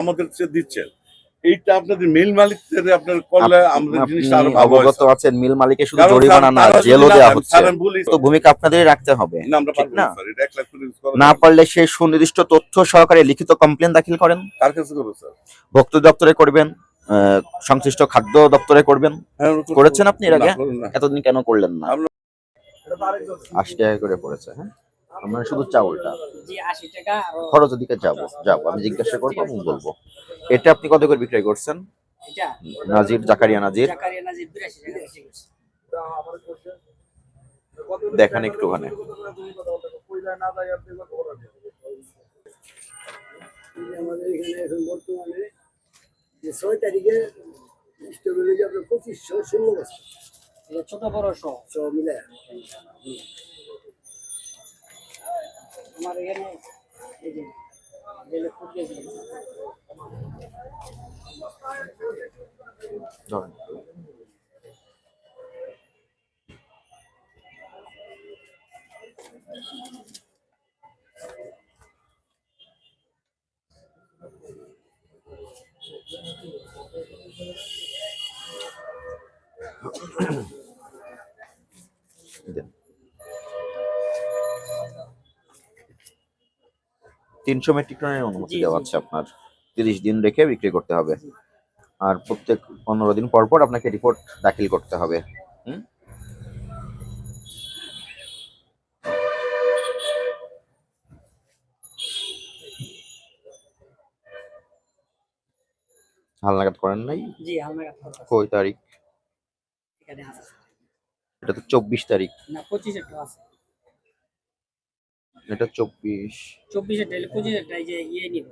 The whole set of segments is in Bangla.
আমাদের দিচ্ছেন, এইটা আপনাদের মিল মালিকদের আপনার করলে আমাদের জিনিসটা আরো ভালো হয়। অবগত আছেন মিল মালিকের শুধু জরিমানা না, জেলও দেওয়া হচ্ছে। তো ভূমিকা আপনাদেরই রাখতে হবে, ঠিক না? না পারলে সেই সুনির্দিষ্ট তথ্য সহকারে লিখিত কমপ্লেন দাখিল করেন। কার কাছে করবো স্যার? ভোক্তা দপ্তরে করবেন, সংশ্লিষ্ট খাদ্য দপ্তরে করবেন। করেছেন আপনি এর আগে? এতদিন কেন করলেন না? 80 টাকা করে পড়েছে। হ্যাঁ, আমরা শুধু চাউলটা জি 80 টাকা। খরচ ওদিকে যাবো আমি জিজ্ঞাসা করবো, আমি বলবো। এটা আপনি কত করে বিক্রয় করছেন? এটা নাজির, জাকারিয়া নাজির 82 টাকা বিক্রি করছে। দেখেন একটুখানি। আমাদের এখানে এখন বর্তমানে যে 6 তারিখে স্ট্রবেরি আপনার 2516 বস্তা, এটা ছোট বড় সব মিলে আমার এখানে এই যে বেলে ফুটে গেছে। ধরেন দেন। 300 মেট্রিক টনের অনুমতি দেওয়া আছে আপনার। 30 দিন রেখে বিক্রি করতে হবে, আর প্রত্যেক 15 দিন পর পর আপনাকে রিপোর্ট দাখিল করতে হবে। হালনাগাদ করেন নাই? জি হালনাগাদ করা। কয় তারিখ? এখানে আছে। এটা তো 24 তারিখ না 25 এর আছে। এটা 24 এর টাইলে 25 এর টাই যে নিব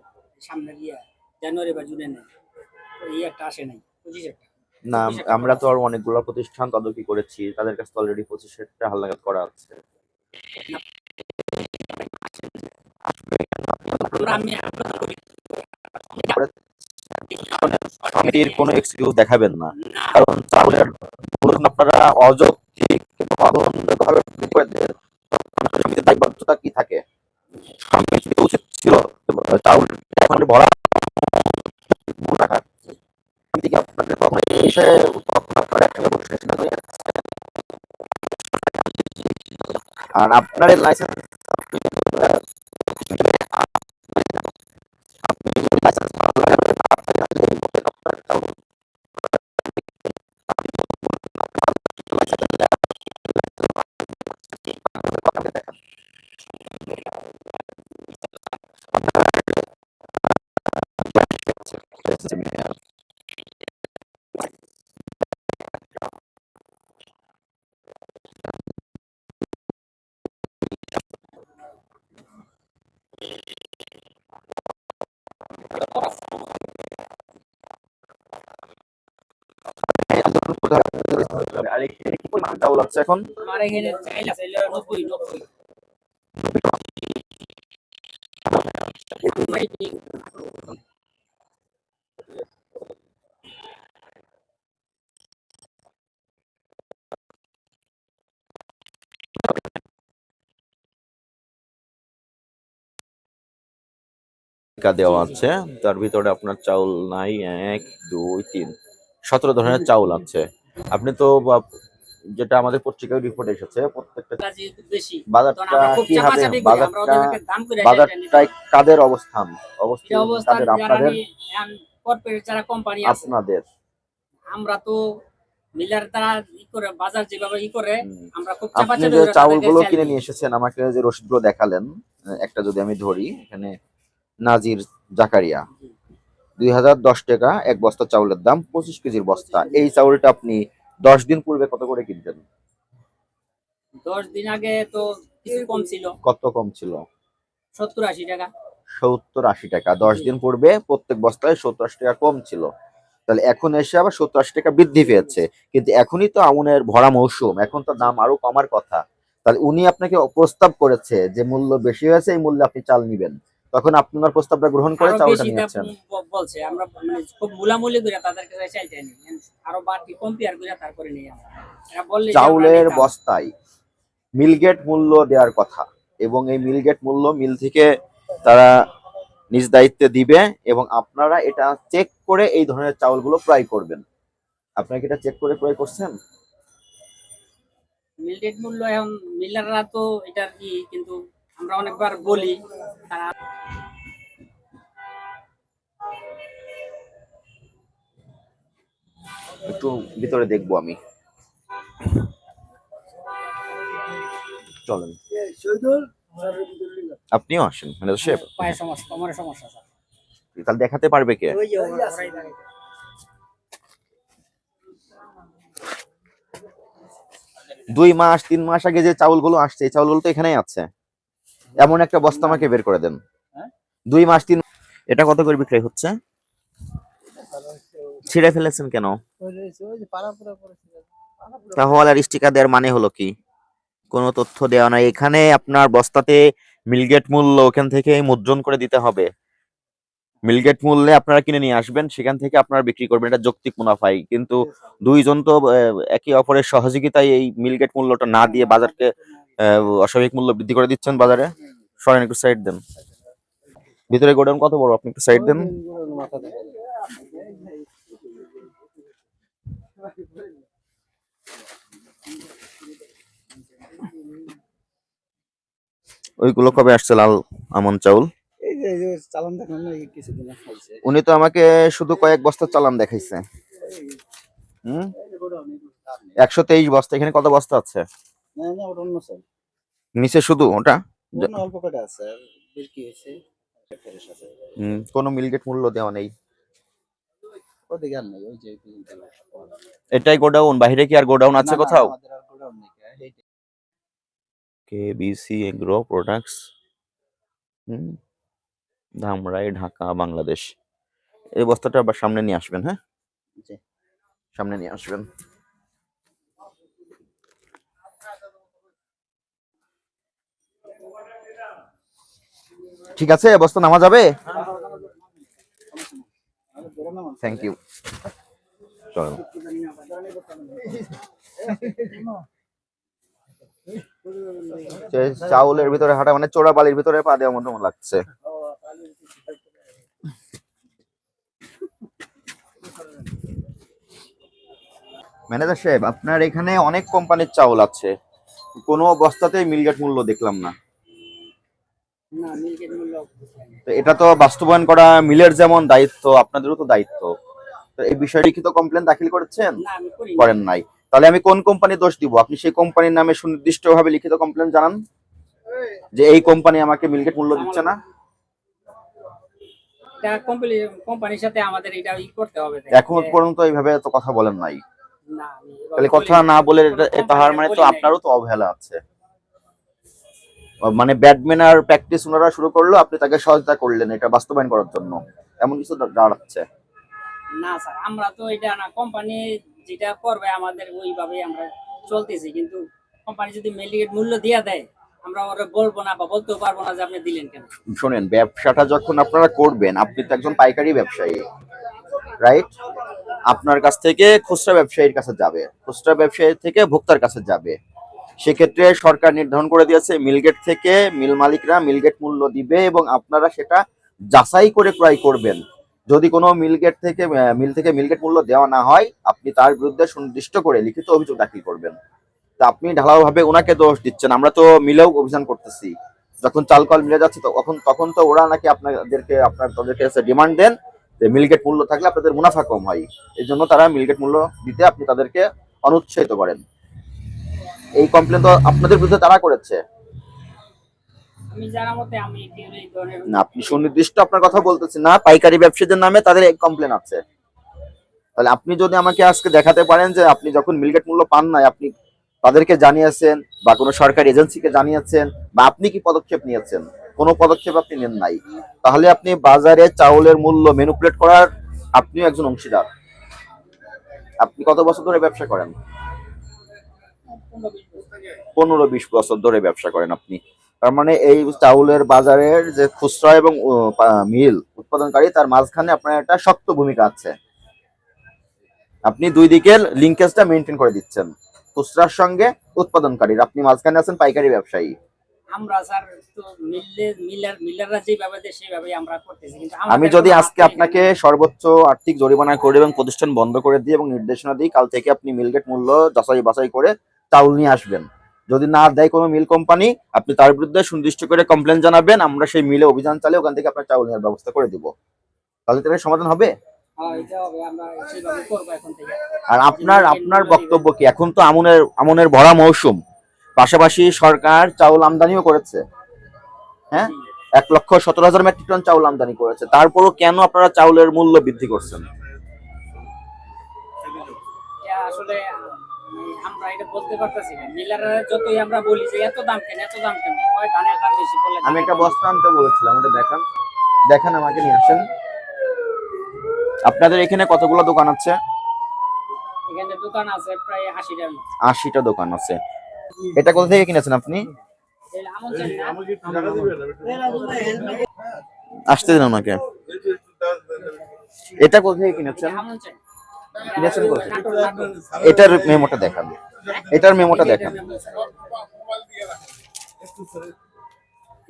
সামনে জানুয়ারি বা জুনে নেই, এই একটা আসে নাই 25 এর। না, আমরা তো আর অনেকগুলো প্রতিষ্ঠান তদারকি করেছি, তাদের কাছে অলরেডি 25 এর হালনাগাদ করা আছে। সমিতির কোনো এক্সকিউজ দেখাবেন না, কারণ চাউলের আপনারা অযৌক্তিক সমিতির দায়বদ্ধতা কি থাকে? সমিতি উচিত ছিল চাউল এখন ভরা রাখার। সমিতি কি আপনাদের কখনো এই বিষয়ে আর আপনার লাইসেন্স চাউল আছে এখন? আমার এখানে চাইল আছে 90 দেওয়া আছে, তার ভিতরে আপনার চাউল নাই 1 2 3 17 ধরনের চাউল আছে। আপনি তো যেটা আমাদের পত্রিকায় রিপোর্ট এসেছে, প্রত্যেকটা বাজারটা কি হবে? বাজারটাই কাদের অবস্থান কাদের? আপনাদের কর্পোরেট যারা কোম্পানি আছে আপনাদের। আমরা তো মিলার তারা ই করে বাজার যেভাবে ই করে আমরা খুব আপনি যে চাউলগুলো কিনে নিয়ে এসেছেন, আমাকে যে রসিদগুলো দেখালেন, একটা যদি আমি ধরি, এখানে নাজির জাকারিয়া 2010 টাকা এক বস্তা চাউলের দাম, 25 কেজির বস্তা। এই চাউলটা আপনি 10 দিন পূর্বে কত করে কিনতেন? 10 দিন আগে তো কিছু কম ছিল। কত কম ছিল? 70-80 টাকা। 70-80 টাকা 10 দিন পূর্বে প্রত্যেক বস্তায় 70-80 টাকা কম ছিল। তাহলে এখন এসে আবার 70-80 টাকা বৃদ্ধি পেয়েছে, কিন্তু এখনই তো আমনের ভরা মৌসুম, এখন তো দাম আরো কমার কথা। তাহলে উনি আপনাকে প্রস্তাব করেছে যে মূল্য বেশি হয়েছে, এই মূল্যে আপনি চাল নিবেন, তখন আপনার প্রস্তাবটা গ্রহণ করে চাউলটা নিয়েছেন। বলছে আমরা মানে খুব মূলামূলি করে তাদের কাছে চাইতে নি, আরো বাড়তি কম্পেয়ার করে তারপরে নেই আমরা। এরা বললে চাউলের বস্তায় মিলগেট মূল্য দেওয়ার কথা, এবং এই মিলগেট মূল্য মিল থেকে তারা নিজ দায়িত্বে দিবে এবং আপনারা এটা চেক করে এই ধরনের চাউলগুলো ক্রয় করবেন। আপনারা কি এটা চেক করে ক্রয় করছেন? মিলটেড মূল্য এখন মিলাররা তো এটার কি, কিন্তু আমরা অনেকবার বলি তারা একটু ভিতরে দেখবো আমি, চলেন শহীদুল স্যারের ভিতরে নিয়ে যান। আপনিও আসেন ম্যানেজার সাহেব। পায়ে সমস্যা, কোমরে সমস্যা স্যার। তাহলে দেখাতে পারবে কে? ওই যে ওরাই দাঁড়িয়ে। 2 মাস 3 মাস আগে যে চাউলগুলো আসছে এই চাউলগুলো তো এখানেই আছে, এমন একটা বস্তা আমাকে বের করে দেন। 2 মাস 3, এটা কত করে বিক্রি হচ্ছে? ছিঁড়ে ফেলেছেন কেন? তাহলে আর স্টিকার দেওয়ার মানে হলো কি? কোনো তথ্য দেওয়া নাই এখানে। আপনার বস্তাতে মিলগেট মূল্য ওখান থেকে মুদ্রণ করে দিতে হবে। মিলগেট মূল্যে আপনারা কিনে নিয়ে আসবেন, সেখান থেকে আপনারা বিক্রি করবেন, এটা যৌক্তিক মুনাফাই। কিন্তু দুইজন তো একে অপরের সহযোগিতায় এই মিলগেট মূল্যটা না দিয়ে বাজারকে অস্বাভাবিক মূল্য বৃদ্ধি করে দিচ্ছেন বাজারে। সরেন, একটু সাইড দেন। ভিতরে গোডাউন কত বড়, আপনি একটু সাইড দেন। ওইগুলো কবে আসছে লাল আমন চাউল? এই যে চালান দেখলাম না, এই কিছুদিন হয়েছে। উনি তো আমাকে শুধু কয়েক বস্তা চালান দেখাইছে। 123 বস্তা, এখানে কত বস্তা আছে? না না, ওটা অন্য চাল। নিচে শুধু ওটা অন্য অল্প কটা আছে, আর বের কি হয়েছে ফ্রেশ আছে। কোনো মিলগেট মূল্য দেওয়া নেই। ওদিকে আর নেই, ওই যে এটাই গোডাউন, বাইরে কি আর গোডাউন আছে কোথাও? আমাদের আর গোডাউন নেই। KBC agro products, Dhamrai, Dhaka, Bangladesh. এই বস্তাটা আবার সামনে নিয়ে আসবেন। হ্যাঁ, জি। সামনে নিয়ে আসবেন। ঠিক আছে, বস্তা নামা যাবে? Thank you. চলো, চাউলের ভিতরে হাঁটা মানে চোরা বালির ভিতরে পা দেওয়ার মতো লাগছে। ম্যানেজার সাহেব, আপনার এখানে অনেক কোম্পানির চাউল আছে, কোনো বস্তাতেই মিলগেট মূল্য দেখলাম না। না, মিলটেড মূল্য তো এটা তো বাস্তবায়ন করা মিলের যেমন দায়িত্ব, আপনাদেরও তো দায়িত্ব। তো এই বিষয়ে লিখিত কমপ্লেন দাখিল করেছেন? না আমি করি করেন নাই? তাহলে আমি কোন কোম্পানির দোষ দিব? আপনি সেই কোম্পানির নামে সুনির্দিষ্টভাবে লিখিত কমপ্লেন জানান যে এই কোম্পানি আমাকে মিলগেট মূল্য দিচ্ছে না। এটা কোম্পানির সাথে আমাদের এটা ই করতে হবে। এখন পর্যন্ত এইভাবে তো কথা বলেন নাই। না আমি তাহলে কথা না বলে তাহার মানে তো আপনারও তো অবহেলা আছে। মানে ব্যাডম্যান আর প্র্যাকটিস ওনারা শুরু করলো, আপনি তাকে সহায়তা করলেন এটা বাস্তবায়ন করার জন্য, এমন কিছু দাঁড়াচ্ছে। না স্যার, আমরা তো এটা না, কোম্পানি যেটা করবে আমাদের ওইভাবে আমরা চলতেছি। কিন্তু কোম্পানি যদি মিলগেট মূল্য দিয়ে দেয়, আমরা ওরা বলবো না বা বলতেও পারবো না যে আপনি দিলেন কেন। শোনেন, ব্যবসাটা যখন আপনারা করবেন, আপনি তো একজন পাইকারি ব্যবসায়ী, রাইট? আপনার কাছ থেকে খুচরা ব্যবসায়ীর কাছে যাবে, খুচরা ব্যবসায়ী থেকে ভোক্তার কাছে যাবে। সেক্ষেত্রে সরকার নির্ধারণ করে দিয়েছে মিলগেট থেকে মিল মালিকরা মিলগেট মূল্য দিবে এবং আপনারা সেটা যাচাই করে ক্রয় করবেন। যদি কোনো মিল থেকে মিলগেট মূল্য দেওয়া না হয়, আপনি তার বিরুদ্ধে সুনির্দিষ্ট করে লিখিত অভিযোগ দাখিল করবেন। তা আপনি ঢালাও ভাবে ওনাকে দোষ দিচ্ছেন। আমরা তো মিলেও অভিযান করতেছি, যখন চাল কল মিলে যাচ্ছে তখন তো ওরা নাকি তাদের কাছে ডিমান্ড দেন যে মিলগেট মূল্য থাকলে আপনাদের মুনাফা কম হয়, এই জন্য তারা মিলগেট মূল্য দিতে আপনি তাদেরকে অনুৎসাহিত করেন। এই কমপ্লেন তো আপনাদের বিরুদ্ধে তারা করেছে। আমি জানা মতে আমি এই ধরনের না, আপনি সুনির্দিষ্ট আপনার কথা বলতেছেন না, পাইকারি ব্যবসায়ীদের নামে তাদের এক কমপ্লেন আছে। তাহলে আপনি যদি আমাকে আজকে দেখাতে পারেন যে আপনি যখন মিলগেট মূল্য পান নাই আপনি তাদেরকে জানিয়েছেন বা কোনো সরকারি এজেন্সিকে জানিয়েছেন, বা আপনি কি পদক্ষেপ নিয়েছেন? কোনো পদক্ষেপ আপনি নেন নাই, তাহলে আপনি বাজারে চাউলের মূল্য ম্যানিপুলেট করার আপনিও একজন অংশীদার। আপনি কত বছর ধরে ব্যবসা করেন? 15-20 বছর ধরে ব্যবসা করেন আপনি। তার মানে এই চাউলের বাজারের যে খুচরা এবং মিল উৎপাদনকারী, তার মাঝখানে আপনার একটা শক্ত ভূমিকা আছে। আপনি দুই দিকের লিঙ্কেজটা মেনটেন করে দিচ্ছেন, খুচরার সঙ্গে উৎপাদনকারীর। আপনি মাঝখানে আছেন পাইকারি ব্যবসায়ী। আমরা স্যার তো মিলাররা যেভাবে দেয় সেইভাবেই আমরা করতেছি, কিন্তু আমি আমাদের যদি কোনো আজকে হাতে আপনাকে সর্বোচ্চ আর্থিক জরিমানা করে এবং প্রতিষ্ঠান বন্ধ করে দিই এবং নির্দেশনা দিই, কাল থেকে আপনি মিলগেট মূল্য যাচাই বাছাই করে চাউল নিয়ে আসবেন। যদি না দেয় কোনো মিল কোম্পানি, আপনি তার বিরুদ্ধে সুনির্দিষ্ট করে কমপ্লেন জানাবেন, আমরা সেই মিলে অভিযান চালিয়ে ওখান থেকে আপনার চাউল নেওয়ার ব্যবস্থা করে দিব। তাহলে তার সমাধান হবে। এটা হবে, আমরা সেইভাবে করবো এখন থেকে। আর আপনার বক্তব্য কি? এখন তো আমনের ভরা মৌসুম, পাশাপাশি সরকার চাউল আমদানিও করেছে, হ্যাঁ, 1,17,000 মেট্রিক টন চাউল আমদানি করেছে, তারপরও কেন আপনারা চাউলের মূল্য বৃদ্ধি করছেন? এটা আসলে আমরা এটা বলতে পারতেছি না। মিলাররা যতই আমরা বলি যে এত দাম কেন, এত দাম কেন, হয় ধানের দাম বেশি বলে। আমি একটা বস্তা আনতে বলেছিলাম, ওটা দেখান আমাকে, নিয়ে আসেন। আপনাদের এখানে কতগুলো দোকান আছে? এখানে দোকান আছে প্রায় 80টার মতো। 80টা দোকান আছে। এটা কোথা থেকে কিনেছেন আপনি? তাহলে আমন চাই না? আসতে দিন ওনাকে। এটা কোথা থেকে কিনেছেন? আমন চাই। কিনেছেন কোথায়? নাটোর। এটার মেমোটা দেখান, এটার মেমোটা দেখান।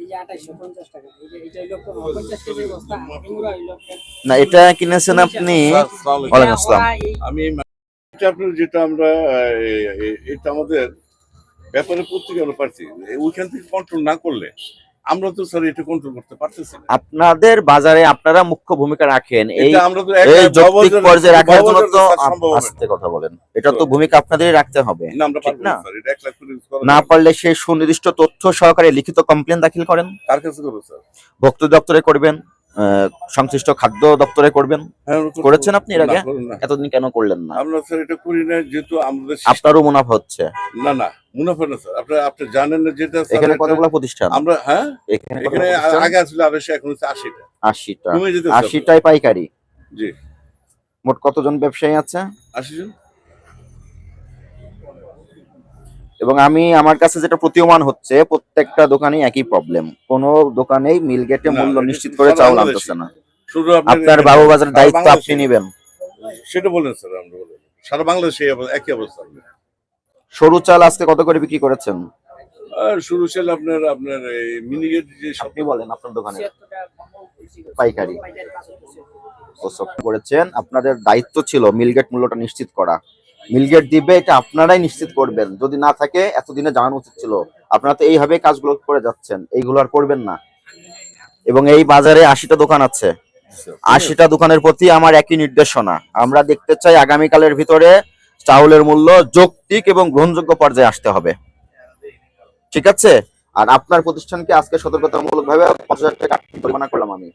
এই যে 2850 টাকা, এটা হইলো 50 কেজি বস্তা, এগুলো হইলো। না, এটা কিনেছেন আপনি। ওয়ালাইকুম আসসালাম। আমি এটা আপনার যেটা আমরা এটা আমাদের ব্যাপারে পত্রিকা আমরা পাচ্ছি, ওইখান থেকে কন্ট্রোল না করলে আমরা তো স্যার এটা কন্ট্রোল করতে পারতেছি না। আপনাদের বাজারে আপনারা মুখ্য ভূমিকা রাখেন, এই এটা আমরা তো এই যৌক্তিক পর্যায়ে রাখার জন্য তো সম্ভব হবে আস্তে কথা বলেন, এটা তো ভূমিকা আপনাদেরই রাখতে হবে, না। আমরা ঠিক পারবো না? না স্যার, এটা 1 লাখ করে করা না যাবে না। পারলে সেই সুনির্দিষ্ট তথ্য সহকারে লিখিত কমপ্লেন দাখিল করেন। কার কাছে করবো স্যার? ভোক্তা দপ্তরে করবেন, সংশ্লিষ্ট খাদ্য দপ্তরে করবেন। হ্যাঁ, আমরা করবো। করেছেন আপনি এর আগে? না, করুন না। এতদিন কেন করলেন না? আমরা স্যার এটা করি না, যেহেতু আমাদের আপনারও মুনাফা হচ্ছে। না মুনাফা না স্যার। আপনি জানেন না যেটা স্যার, এখানে এটা কতগুলো প্রতিষ্ঠান? আমরা হ্যাঁ এখানে এখানে আগে আসলে 250, এখন হচ্ছে 80টা। 80টা। কমে যেতে 80টাই পাইকারি। জি, মোট কতজন ব্যবসায়ী আছে? 80 জন। এবং আমার কাছে যেটা প্রতীয়মান হচ্ছে, প্রত্যেকটা দোকানেই একই প্রবলেম, কোন দোকানেই মিল গেটে না, মূল্য এটা নিশ্চিত করে সারা চাউল বাংলাদেশে। আনতেছে না। শুধু আপনার বাবুবাজারের সারা দায়িত্ব আপনি বাংলাদেশে। নেবেন। সেটা বলেন স্যার, আমরা বলেন সারা বাংলাদেশে একই অবস্থা। সরু চাল আজকে কত করে বিক্রি করেছেন? আর শুরু ছিল আপনার এই মিনিগেট যে সব আপনি বলেন আপনার দোকানে 76 টাকা পাইকারি পাইকারি 500 প্রসব করেছেন। আপনাদের দায়িত্ব ছিল মিলগেট মূল্যটা নিশ্চিত করা। মিলগেট দিবে, এটা আপনারাই নিশ্চিত করবেন। যদি না থাকে এতদিনে জানানো উচিত ছিল। আপনারা তো এইভাবে কাজগুলো করে যাচ্ছেন, এইগুলো আর করবেন না। এবং এই বাজারে 80টা দোকান আছে, 80টা দোকানের প্রতি আমার একই নির্দেশনা। আমরা দেখতে চাই আগামীকালের ভিতরে চাউলের মূল্য যৌক্তিক এবং গ্রহণযোগ্য পর্যায়ে আসতে হবে, ঠিক আছে? আর আপনার প্রতিষ্ঠানকে আজকে সতর্কতামূলক ভাবে 50,000 টাকা জরিমানা করলাম আমি।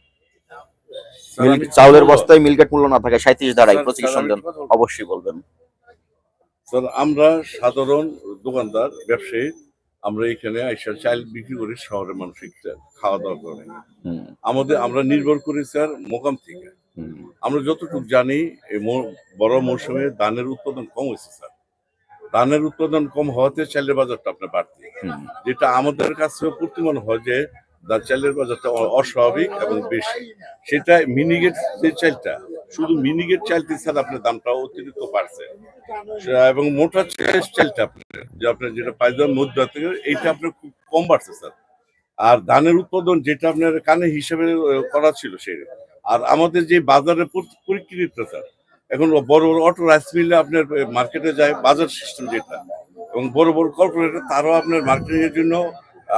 চাউলের বস্তায় মিলগেট মূল্য না থাকে 37 ধারায় প্রসিকিউশন দেন। অবশ্যই বলবেন। স্যার, আমরা সাধারণ দোকানদার ব্যবসায়ী, আমরা এখানে আইসা চাল বিক্রি করি, শহরের মানুষ খাওয়া দাওয়া করে। আমরা নির্ভর করি স্যার মোকাম থেকে। আমরা যতটুকু জানি এই বড় মৌসুমে ধানের উৎপাদন কম হয়েছে স্যার। ধানের উৎপাদন কম হওয়াতে চালের বাজারটা আপনার বাড়তি, যেটা আমাদের কাছে প্রতিমান হয় যে চালের বাজারটা অস্বাভাবিক এবং বেশি। সেটা মিনিগেট যে চালটা, শুধু মিনিগেট চালটি স্যার আপনার দামটা অতিরিক্ত বাড়ছে। এবং মোটা চালটা আপনার যেটা পাইজাম মধ্যে থেকে, এইটা আপনার খুব কম বাড়ছে স্যার। আর ধানের উৎপাদন যেটা আপনার কানে হিসেবে করা ছিল সেই, আর আমাদের যে বাজারের পরিকৃতিটা স্যার, এখন বড় বড় অটো রাইস মিলে আপনার মার্কেটে যায় বাজার সিস্টেম যেটা, এবং বড় বড় কর্পোরেট তারাও আপনার মার্কেটিং এর জন্য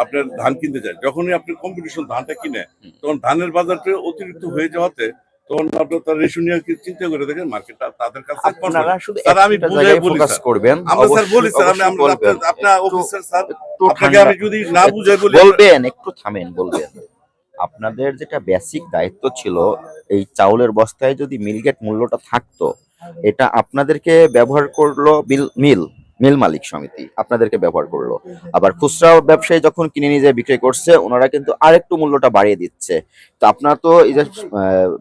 আপনার ধান কিনতে যায়। যখনই আপনি কম্পিটিশন ধানটা কিনে, তখন ধানের বাজারটা অতিরিক্ত হয়ে যাওয়াতে তখন আপনার তার রেশু নিয়ে চিন্তা করে দেখেন মার্কেটটা তাদের কাছে। আপনারা শুধু স্যার আমি বুঝাই বলি ফোকাস স্যার, করবেন। আমরা স্যার বলি স্যার, আপনার অফিসার স্যার, আপনাকে আমি যদি না বুঝাই বলি, বলবেন একটু থামেন, বলবেন। আপনাদের যেটা বেসিক দায়িত্ব ছিল, এই চাউলের বস্তায় যদি মিলগেট মূল্যটা থাকতো, এটা আপনাদেরকে ব্যবহার করলো মিল মালিক সমিতি, আপনাদেরকে ব্যবহার করলো। আবার খুচরা ব্যবসায়ী যখন কিনে নিয়ে যায় বিক্রি করছে, ওনারা কিন্তু আরেকটু মূল্যটা বাড়িয়ে দিচ্ছে। তো আপনারা তো এই যে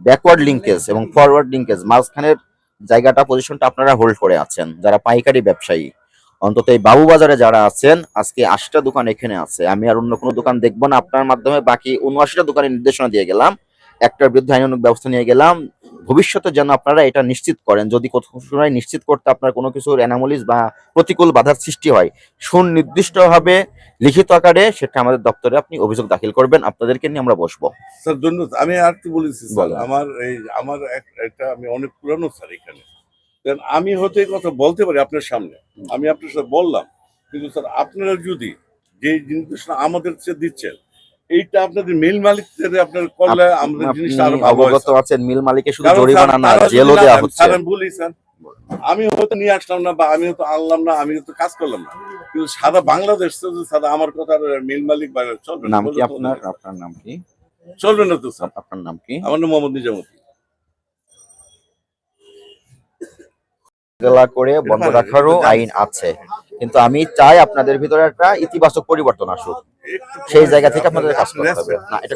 ব্যাকওয়ার্ড লিঙ্কেজ এবং ফরওয়ার্ড লিঙ্কেজ, মাঝখানের জায়গাটা, পজিশনটা আপনারা হোল্ড করে আছেন যারা পাইকারি ব্যবসায়ী। অন্তত এই বাবুবাজারে যারা আছেন, আজকে 80টা দোকান এখানে আছে, আমি আর অন্য কোনো দোকান দেখবো না। আপনার মাধ্যমে বাকি 79টা দোকানের নির্দেশনা দিয়ে গেলাম, একটার বিরুদ্ধে আইনানুগ ব্যবস্থা নিয়ে গেলাম, ভবিষ্যতে যেন আপনারা এটা নিশ্চিত করেন, যদি কোথাও সময় নিশ্চিত করতে আপনার কোনো কিছুর অ্যানামলিস বা প্রতিকূল বাধার সৃষ্টি হয়, সুনির্দিষ্টভাবে লিখিত আকারে সেটা আমাদের দপ্তরে আপনি অভিযোগ দাখিল করবেন, আপনাদেরকে নিয়ে আমরা বসবো। স্যার ধন্যবাদ। আমি আর একটু বলেছি স্যার, বলেন। আমার একটা আমি অনেক পুরানো স্যার এখানে, দেন আমি হয়তো এই কথা বলতে পারি আপনার সামনে, আমি আপনার সাথে বললাম, কিন্তু স্যার আপনারা যদি যে নির্দেশনা আমাদের কাছে দিচ্ছেন এইটা আপনাদের মিল মালিকদের আপনার করলে আমাদের জিনিসটা আরো আপনি ভালো হয় অবগত স্যার। আছেন, মিল মালিকের শুধু কারণ স্যার, জরিমানা না, তারা যদি জেলও না দেওয়া দেন, হচ্ছে। স্যার আমি বলি স্যার, আমি হয়তো নিয়ে আসলাম না বা আমি হয়তো আনলাম না, আমি হয়তো কাজ করলাম না, কিন্তু সারা বাংলাদেশ তো সারা আমার কথা মিল মালিক বা চলবে না, নাম কি বলবে তো আপনার? না। আপনার নাম কি? চলবে না তো স্যার। আপনার নাম কি? আমার নাম মোহাম্মদ নিজামুদ্দিন। জেলা করে বন্ধ রাখারও আইন আছে, কিন্তু আমি চাই আপনাদের ভিতরে একটা ইতিবাচক পরিবর্তন আসুক, সেই জায়গা থেকে আপনাদের কাজ করতে হবে। না, এটা